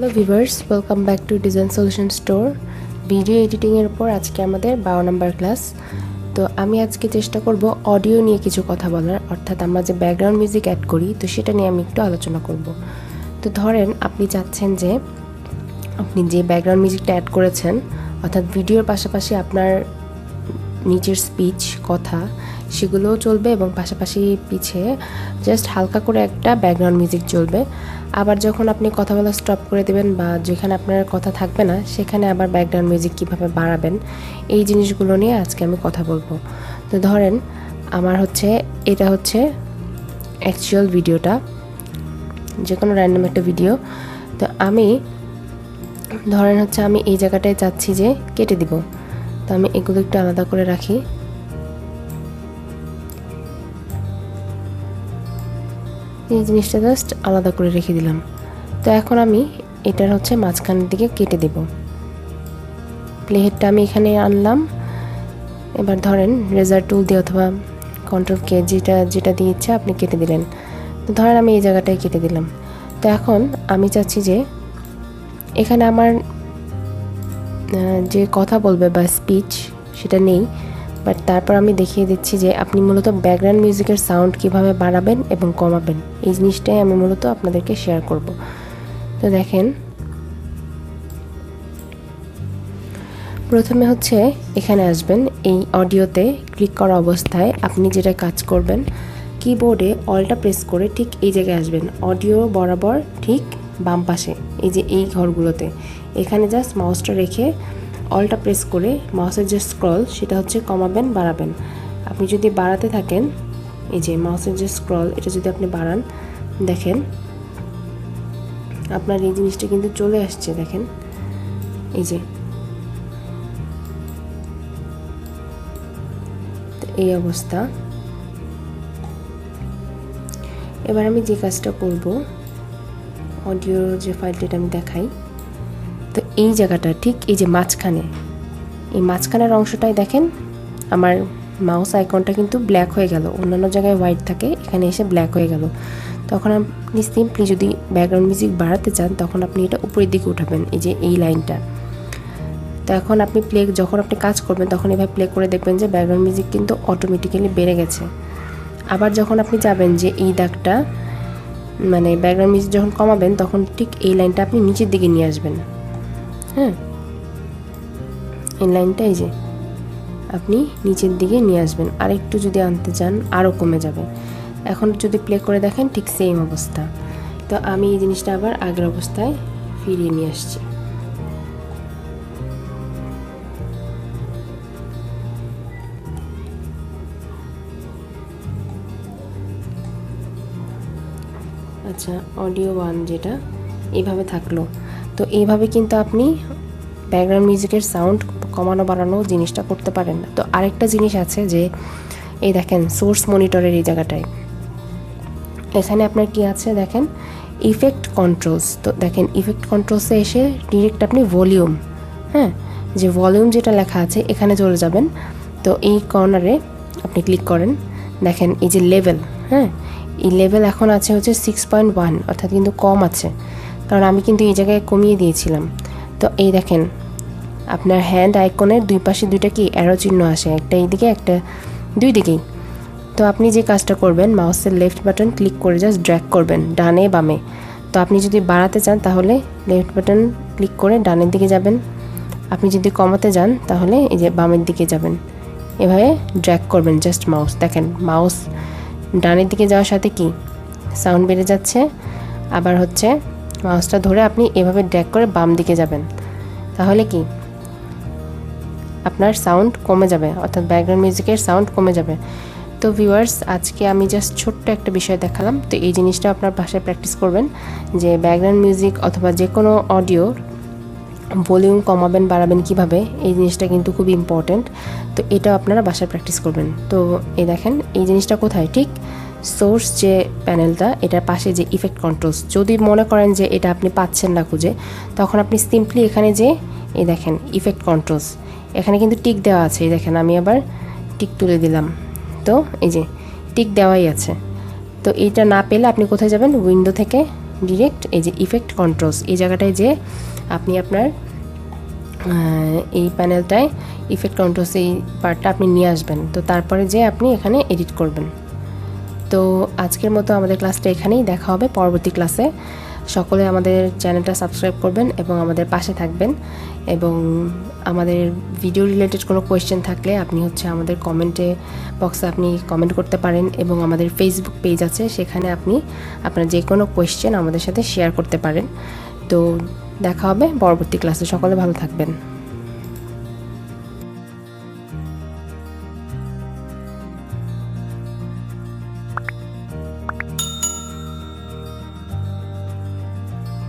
Hello viewers, welcome back to design solution store. Video এডিটিংয়ের উপর আজকে আমাদের 12 নম্বর ক্লাস। তো আমি আজকে চেষ্টা করব অডিও নিয়ে কিছু কথা বলার, অর্থাৎ আমরা যে ব্যাকগ্রাউন্ড মিউজিক অ্যাড করি তো সেটা নিয়ে আমি একটু আলোচনা করব। তো ধরেন আপনি চাচ্ছেন যে আপনি যে ব্যাকগ্রাউন্ড মিউজিকটা অ্যাড করেছেন, অর্থাৎ ভিডিওর পাশাপাশি আপনার নিজের স্পিচ কথা সেগুলোও চলবে এবং পাশাপাশি পিছে জাস্ট হালকা করে একটা ব্যাকগ্রাউন্ড মিউজিক চলবে। আবার যখন আপনি কথা বলা স্টপ করে দেবেন বা যেখানে আপনার কথা থাকবে না সেখানে আবার ব্যাকগ্রাউন্ড মিউজিক কীভাবে বাড়াবেন এই জিনিসগুলো নিয়ে আজকে আমি কথা বলবো। তো ধরেন আমার এটা হচ্ছে অ্যাকচুয়াল ভিডিওটা, যে কোনো র্যান্ডম একটা ভিডিও। তো আমি ধরেন আমি এই জায়গাটায় চাচ্ছি যে কেটে দিব। তো আমি এগুলো একটু আলাদা করে রাখি। এই জিনিসটা জাস্ট আলাদা করে রেখে দিলাম। তো এখন আমি এটার মাঝখানের দিকে কেটে দেব। প্লেহেডটা আমি এখানে আনলাম। এবার ধরেন রেজার টুল দিয়ে অথবা কন্ট্রোল কে যেটা দিয়ে ইচ্ছা আপনি কেটে দিলেন। তো ধরেন আমি এই জায়গাটায় কেটে দিলাম। তো এখন আমি চাচ্ছি যে এখানে আমার যে কথা বলবে বা স্পিচ সেটা নেই, বাট তারপর আমি দেখিয়ে দিচ্ছি যে আপনি মূলত ব্যাকগ্রাউন্ড মিউজিকের সাউন্ড কিভাবে বাড়াবেন এবং কমাবেন এই জিনিসটাই আমি মূলত আপনাদেরকে শেয়ার করব। তো দেখেন, প্রথমে এখানে আসবেন। এই অডিওতে ক্লিক করা অবস্থায় আপনি যেটা কাজ করবেন, কিবোর্ডে অলটা প্রেস করে ঠিক এই জায়গায় আসবেন, অডিও বরাবর ঠিক বাম পাশে এই যে এই ঘরগুলোতে। এখানে জাস্ট মাউসটা রেখে অলটা প্রেস করে মাউসের যে স্ক্রল সেটা কমাবেন বাড়াবেন। আপনি যদি বাড়াতে থাকেন, এই যে মাউসের যে স্ক্রল এটা যদি আপনি বাড়ান, দেখেন আপনার এই জিনিসটা কিন্তু চলে আসছে। দেখেন এই যে এই অবস্থা। এবার আমি যে কাজটা করব, অডিওর যে ফাইলটা আমি দেখাই। তো এই জায়গাটা ঠিক এই যে এই মাঝখানের অংশটাই দেখেন আমার মাউস আইকনটা কিন্তু ব্ল্যাক হয়ে গেল। অন্যান্য জায়গায় হোয়াইট থাকে, এখানে এসে ব্ল্যাক হয়ে গেল। তখন আপনি সিম্পলি যদি ব্যাকগ্রাউন্ড মিউজিক বাড়াতে চান তখন আপনি এটা উপরের দিকে উঠাবেন, এই যে এই লাইনটা। তো এখন আপনি যখন আপনি কাজ করবেন তখন এভাবে প্লে করে দেখবেন যে ব্যাকগ্রাউন্ড মিউজিক কিন্তু অটোমেটিক্যালি বেড়ে গেছে। আবার যখন আপনি যাবেন যে এই দাগটা, মানে ব্যাকগ্রাউন্ড মিউজিক যখন কমাবেন তখন ঠিক এই লাইনটা আপনি নিচের দিকে নিয়ে আসবেন। হ্যাঁ, এই লাইনটা এই যে আপনি নিচের দিকে নিয়ে আসবেন। আর একটু যদি আনতে চান আরও কমে যাবে। এখন যদি প্লে করে দেখেন ঠিক সেম অবস্থা। তো আমি এই জিনিসটা আবার আগের অবস্থায় ফিরিয়ে নিয়ে আসছি। আচ্ছা, অডিও 1 যেটা এইভাবে থাকলো। তো এইভাবে কিন্তু আপনি ব্যাকগ্রাউন্ড মিউজিকের সাউন্ড কমানো বাড়ানো জিনিসটা করতে পারেন না। তো আরেকটা জিনিস আছে যে এই দেখেন সোর্স মনিটরের এই জায়গাটায় এখানে আপনার কি আছে দেখেন, ইফেক্ট কন্ট্রোলস। তো দেখেন ইফেক্ট কন্ট্রোলসে এসে ডিরেক্ট আপনি ভলিউম, হ্যাঁ যে ভলিউম যেটা লেখা আছে এখানে চলে যাবেন। তো এই কর্নারে আপনি ক্লিক করেন, দেখেন এই যে লেভেল, হ্যাঁ এই লেভেল এখন আছে 6.1, অর্থাৎ কিন্তু কম আছে, কারণ আমি কিন্তু এই জায়গায় কমিয়ে দিয়েছিলাম। তো এই দেখেন আপনার হ্যান্ড আইকনের দুই পাশে দুইটা কি অ্যারো চিহ্ন আসে, একটা এইদিকে একটা দুই দিকেই। তো আপনি যে কাজটা করবেন, মাউসের লেফট বাটন ক্লিক করে জাস্ট ড্র্যাগ করবেন ডানে বামে। তো আপনি যদি বাড়াতে চান তাহলে লেফট বাটন ক্লিক করে ডানের দিকে যাবেন, আপনি যদি কমাতে যান তাহলে এই যে বামের দিকে যাবেন। এভাবে ড্র্যাগ করবেন জাস্ট মাউস। দেখেন মাউস ডানের দিকে যাওয়ার সাথে কি সাউন্ড বেড়ে যাচ্ছে। আবার মাউসটা ধরে আপনি এভাবে ড্র্যাগ করে বাম দিকে যাবেন, তাহলে কি আপনার সাউন্ড কমে যাবে, অর্থাৎ ব্যাকগ্রাউন্ড মিউজিকের সাউন্ড কমে যাবে। তো ভিউয়ার্স, আজকে আমি জাস্ট ছোট্ট একটা বিষয় দেখালাম। তো এই জিনিসটা আপনার বাসায় প্র্যাকটিস করবেন যে ব্যাকগ্রাউন্ড মিউজিক অথবা যে কোনো অডিওর ভলিউম কমাবেন বাড়াবেন কিভাবে, এই জিনিসটা কিন্তু খুব ইম্পর্ট্যান্ট। তো এটা আপনারা বাসায় প্র্যাকটিস করবেন। তো এই দেখেন এই জিনিসটা কোথায়, ঠিক সোর্স যে প্যানেলটা এটার পাশে যে ইফেক্ট কন্ট্রোলস। যদি মনে করেন যে এটা আপনি পাচ্ছেন না খুঁজে, তখন আপনি সিম্পলি এখানে যে এই দেখেন ইফেক্ট কন্ট্রোলস, এখানে কিন্তু টিক দেওয়া আছে। এই দেখেন আমি আবার টিক তুলে দিলাম। তো এই যে টিক দেওয়াই আছে। তো এইটা না পেলে আপনি কোথায় যাবেন, উইন্ডো থেকে ডিরেক্ট এই যে ইফেক্ট কন্ট্রোলস এই জায়গাটায় যে আপনি আপনার এই প্যানেলটায় ইফেক্ট কন্ট্রোলস এই পার্টটা আপনি নিয়ে আসবেন। তো তারপরে যে আপনি এখানে এডিট করবেন। তো আজকের মতো আমাদের ক্লাসটা এখানেই, দেখা হবে পরবর্তী ক্লাসে। সকলে আমাদের চ্যানেলটা সাবস্ক্রাইব করবেন এবং আমাদের পাশে থাকবেন। এবং আমাদের ভিডিও রিলেটেড কোনো কোয়েশ্চেন থাকলে আপনি আমাদের কমেন্টে বক্সে আপনি কমেন্ট করতে পারেন, এবং আমাদের ফেসবুক পেজ আছে, সেখানে আপনি আপনার যে কোনো কোয়েশ্চেন আমাদের সাথে শেয়ার করতে পারেন। তো দেখা হবে পরবর্তী ক্লাসে। সকলে ভালো থাকবেন।